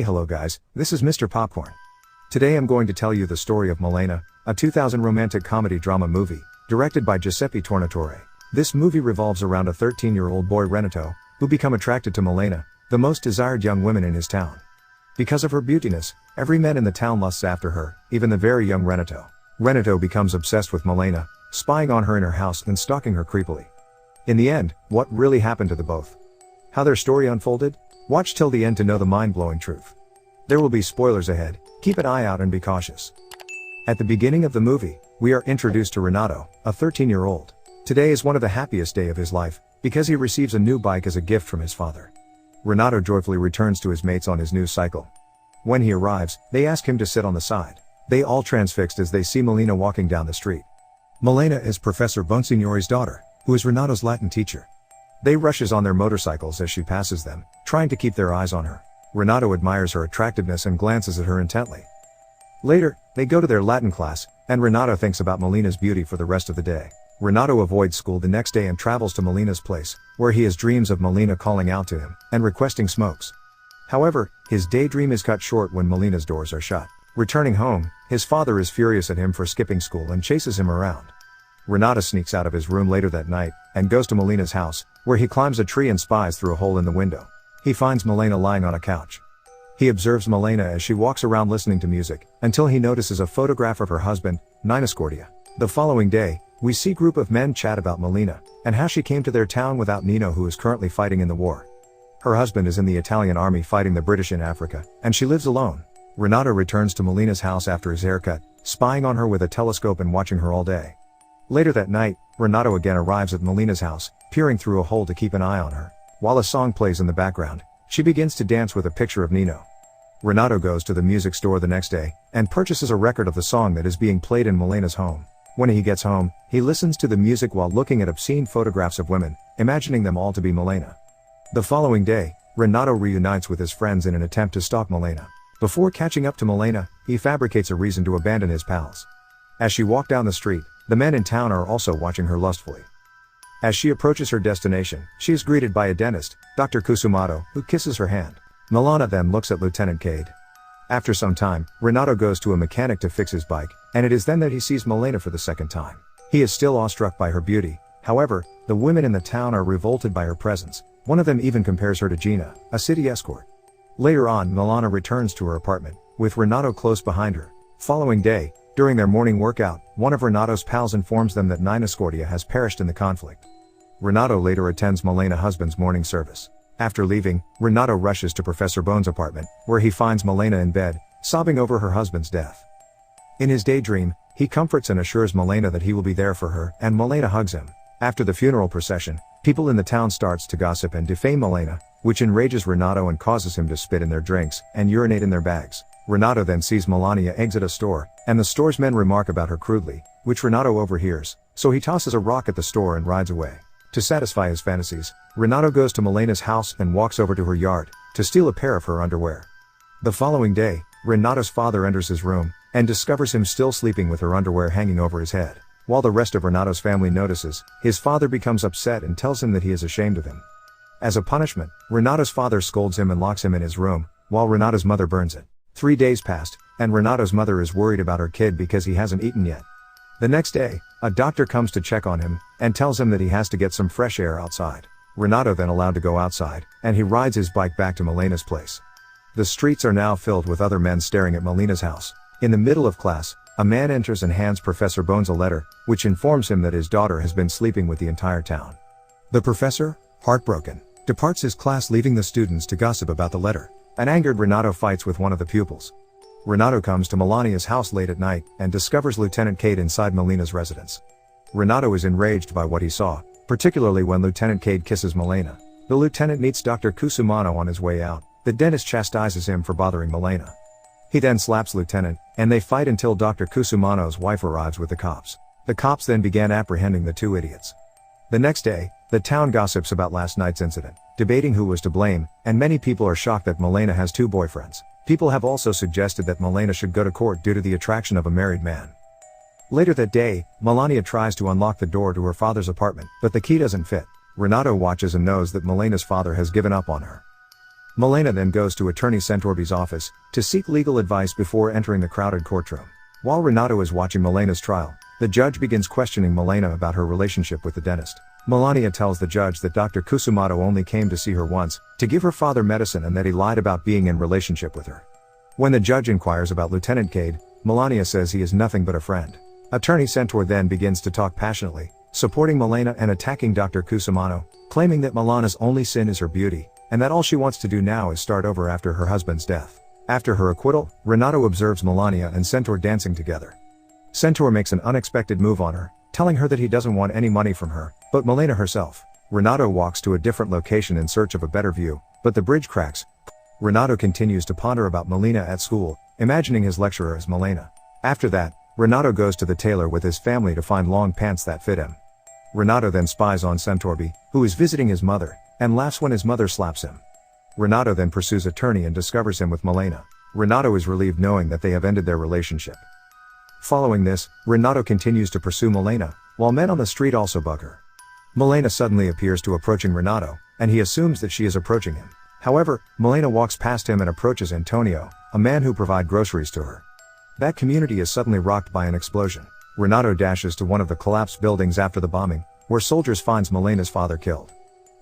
Hello guys, this is Mr. Popcorn. Today I'm going to tell you the story of Milena, a 2000 romantic comedy drama movie, directed by Giuseppe Tornatore. This movie revolves around a 13-year-old boy Renato, who become attracted to Milena, the most desired young woman in his town. Because of her beautiness, every man in the town lusts after her, even the very young Renato. Renato becomes obsessed with Milena, spying on her in her house and stalking her creepily. In the end, what really happened to the both? How their story unfolded? Watch till the end to know the mind-blowing truth. There will be spoilers ahead, keep an eye out and be cautious. At the beginning of the movie, we are introduced to Renato, a 13-year-old. Today is one of the happiest days of his life, because he receives a new bike as a gift from his father. Renato joyfully returns to his mates on his new cycle. When he arrives, they ask him to sit on the side. They all transfixed as they see Milena walking down the street. Milena is Professor Bonsignore's daughter, who is Renato's Latin teacher. They rushes on their motorcycles as she passes them, trying to keep their eyes on her. Renato admires her attractiveness and glances at her intently. Later, they go to their Latin class, and Renato thinks about Milena's beauty for the rest of the day. Renato avoids school the next day and travels to Milena's place, where he has dreams of Milena calling out to him, and requesting smokes. However, his daydream is cut short when Milena's doors are shut. Returning home, his father is furious at him for skipping school and chases him around. Renato sneaks out of his room later that night, and goes to Milena's house, where he climbs a tree and spies through a hole in the window. He finds Milena lying on a couch. He observes Milena as she walks around listening to music, until he notices a photograph of her husband, Nina Scordia. The following day, we see group of men chat about Milena, and how she came to their town without Nino, who is currently fighting in the war. Her husband is in the Italian army fighting the British in Africa, and she lives alone. Renato returns to Milena's house after his haircut, spying on her with a telescope and watching her all day. Later that night, Renato again arrives at Milena's house, peering through a hole to keep an eye on her. While a song plays in the background, she begins to dance with a picture of Nino. Renato goes to the music store the next day, and purchases a record of the song that is being played in Milena's home. When he gets home, he listens to the music while looking at obscene photographs of women, imagining them all to be Milena. The following day, Renato reunites with his friends in an attempt to stalk Milena. Before catching up to Milena, he fabricates a reason to abandon his pals. As she walks down the street, the men in town are also watching her lustfully. As she approaches her destination, she is greeted by a dentist, Dr. Kusumato, who kisses her hand. Milena then looks at Lieutenant Cade. After some time, Renato goes to a mechanic to fix his bike, and it is then that he sees Milena for the second time. He is still awestruck by her beauty. However, the women in the town are revolted by her presence. One of them even compares her to Gina, a city escort. Later on, Milena returns to her apartment, with Renato close behind her. Following day, during their morning workout, one of Renato's pals informs them that Nina Scordia has perished in the conflict. Renato later attends Milena's husband's morning service. After leaving, Renato rushes to Professor Bone's apartment, where he finds Milena in bed, sobbing over her husband's death. In his daydream, he comforts and assures Milena that he will be there for her, and Milena hugs him. After the funeral procession, people in the town starts to gossip and defame Milena, which enrages Renato and causes him to spit in their drinks and urinate in their bags. Renato then sees Milena exit a store, and the store's men remark about her crudely, which Renato overhears, so he tosses a rock at the store and rides away. To satisfy his fantasies, Renato goes to Milena's house and walks over to her yard, to steal a pair of her underwear. The following day, Renato's father enters his room, and discovers him still sleeping with her underwear hanging over his head. While the rest of Renato's family notices, his father becomes upset and tells him that he is ashamed of him. As a punishment, Renato's father scolds him and locks him in his room, while Renato's mother burns it. 3 days passed, and Renato's mother is worried about her kid because he hasn't eaten yet. The next day, a doctor comes to check on him, and tells him that he has to get some fresh air outside. Renato then allowed to go outside, and he rides his bike back to Milena's place. The streets are now filled with other men staring at Milena's house. In the middle of class, a man enters and hands Professor Bones a letter, which informs him that his daughter has been sleeping with the entire town. The professor, heartbroken, departs his class, leaving the students to gossip about the letter. An angered Renato fights with one of the pupils. Renato comes to Milenia's house late at night, and discovers Lieutenant Cade inside Milena's residence. Renato is enraged by what he saw, particularly when Lieutenant Cade kisses Milena. The lieutenant meets Dr. Kusumato on his way out. The dentist chastises him for bothering Milena. He then slaps Lieutenant, and they fight until Dr. Kusumano's wife arrives with the cops. The cops then began apprehending the two idiots. The next day, the town gossips about last night's incident, debating who was to blame, and many people are shocked that Milena has 2 boyfriends. People have also suggested that Milena should go to court due to the attraction of a married man. Later that day, Milena tries to unlock the door to her father's apartment, but the key doesn't fit. Renato watches and knows that Milena's father has given up on her. Milena then goes to attorney Centorbi's office to seek legal advice before entering the crowded courtroom. While Renato is watching Milena's trial, the judge begins questioning Milena about her relationship with the dentist. Melania tells the judge that Dr. Kusumoto only came to see her once, to give her father medicine, and that he lied about being in relationship with her. When the judge inquires about Lieutenant Cade, Melania says he is nothing but a friend. Attorney Centaur then begins to talk passionately, supporting Milena and attacking Dr. Kusumoto, claiming that Milana's only sin is her beauty, and that all she wants to do now is start over after her husband's death. After her acquittal, Renato observes Melania and Centaur dancing together. Centaur makes an unexpected move on her, telling her that he doesn't want any money from her, but Milena herself. Renato walks to a different location in search of a better view, but the bridge cracks. Renato continues to ponder about Milena at school, imagining his lecturer as Milena. After that, Renato goes to the tailor with his family to find long pants that fit him. Renato then spies on Centorbi, who is visiting his mother, and laughs when his mother slaps him. Renato then pursues attorney and discovers him with Milena. Renato is relieved knowing that they have ended their relationship. Following this, Renato continues to pursue Milena, while men on the street also bug her. Milena suddenly appears to approaching Renato, and he assumes that she is approaching him. However, Milena walks past him and approaches Antonio, a man who provides groceries to her. That community is suddenly rocked by an explosion. Renato dashes to one of the collapsed buildings after the bombing, where soldiers finds Milena's father killed.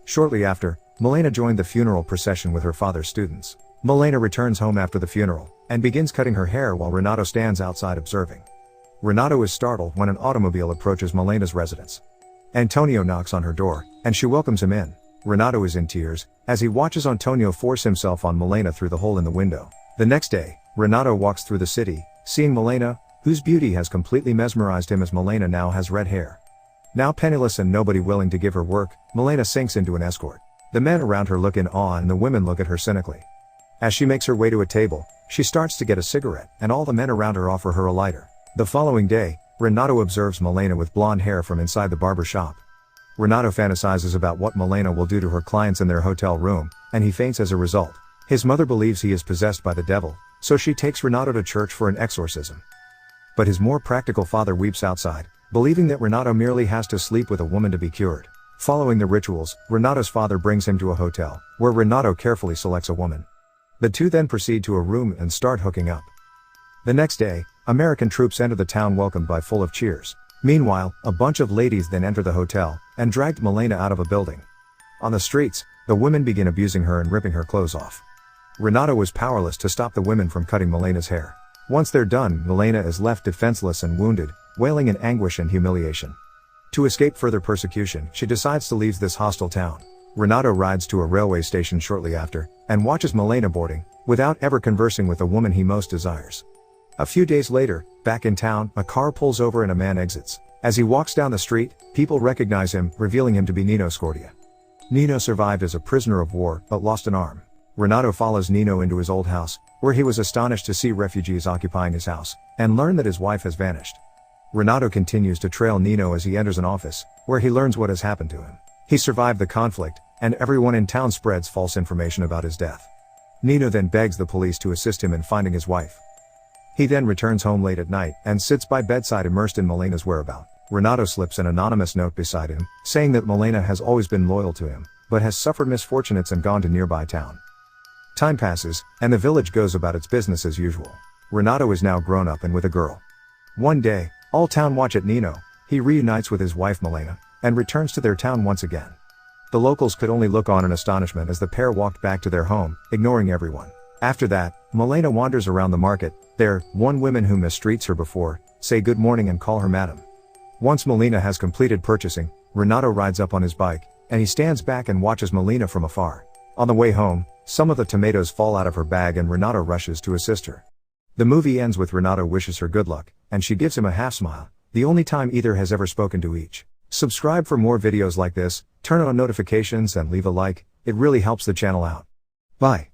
Shortly after, Milena joined the funeral procession with her father's students. Milena returns home after the funeral, and begins cutting her hair while Renato stands outside observing. Renato is startled when an automobile approaches Milena's residence. Antonio knocks on her door, and she welcomes him in. Renato is in tears, as he watches Antonio force himself on Milena through the hole in the window. The next day, Renato walks through the city, seeing Milena, whose beauty has completely mesmerized him as Milena now has red hair. Now penniless and nobody willing to give her work, Milena sinks into an escort. The men around her look in awe and the women look at her cynically. As she makes her way to a table, she starts to get a cigarette, and all the men around her offer her a lighter. The following day, Renato observes Milena with blonde hair from inside the barber shop. Renato fantasizes about what Milena will do to her clients in their hotel room, and he faints as a result. His mother believes he is possessed by the devil, so she takes Renato to church for an exorcism. But his more practical father weeps outside, believing that Renato merely has to sleep with a woman to be cured. Following the rituals, Renato's father brings him to a hotel, where Renato carefully selects a woman. The two then proceed to a room and start hooking up. The next day, American troops enter the town welcomed by full of cheers. Meanwhile, a bunch of ladies then enter the hotel, and dragged Milena out of a building. On the streets, the women begin abusing her and ripping her clothes off. Renato was powerless to stop the women from cutting Milena's hair. Once they're done, Milena is left defenseless and wounded, wailing in anguish and humiliation. To escape further persecution, she decides to leave this hostile town. Renato rides to a railway station shortly after, and watches Milena boarding, without ever conversing with the woman he most desires. A few days later, back in town, a car pulls over and a man exits. As he walks down the street, people recognize him, revealing him to be Nino Scordia. Nino survived as a prisoner of war, but lost an arm. Renato follows Nino into his old house, where he was astonished to see refugees occupying his house, and learn that his wife has vanished. Renato continues to trail Nino as he enters an office, where he learns what has happened to him. He survived the conflict, and everyone in town spreads false information about his death. Nino then begs the police to assist him in finding his wife. He then returns home late at night, and sits by bedside immersed in Milena's whereabouts. Renato slips an anonymous note beside him, saying that Milena has always been loyal to him, but has suffered misfortunes and gone to nearby town. Time passes, and the village goes about its business as usual. Renato is now grown up and with a girl. One day, all town watch at Nino. He reunites with his wife Milena, and returns to their town once again. The locals could only look on in astonishment as the pair walked back to their home, ignoring everyone. After that, Milena wanders around the market. There, women who mistreats her before, say good morning and call her madam. Once Milena has completed purchasing, Renato rides up on his bike, and he stands back and watches Milena from afar. On the way home, some of the tomatoes fall out of her bag and Renato rushes to assist her. The movie ends with Renato wishes her good luck, and she gives him a half smile, the only time either has ever spoken to each. Subscribe for more videos like this, turn on notifications and leave a like, it really helps the channel out. Bye.